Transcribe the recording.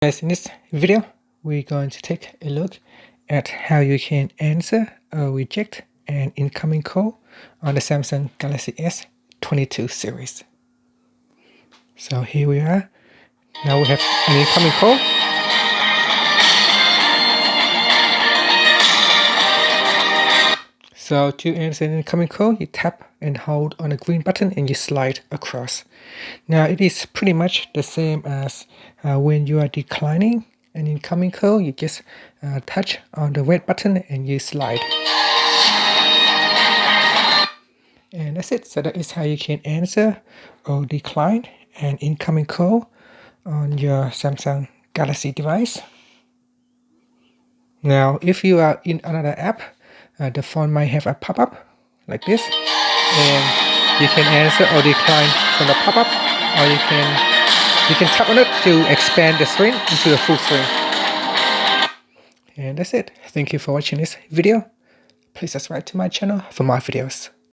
Guys, in this video, we're going to take a look at how you can answer or reject an incoming call on the Samsung Galaxy S22 series. So here we are. Now we have an incoming call. So to answer an incoming call, you tap and hold on the green button and you slide across. Now it is pretty much the same as when you are declining an incoming call, you just touch on the red button and you slide. And that's it. So that is how you can answer or decline an incoming call on your Samsung Galaxy device. Now, if you are in another app, the phone might have a pop-up like this, and you can answer or decline from the pop-up, or you can tap on it to expand the screen into a full screen. And that's it. Thank you for watching this video. Please subscribe to my channel for more videos.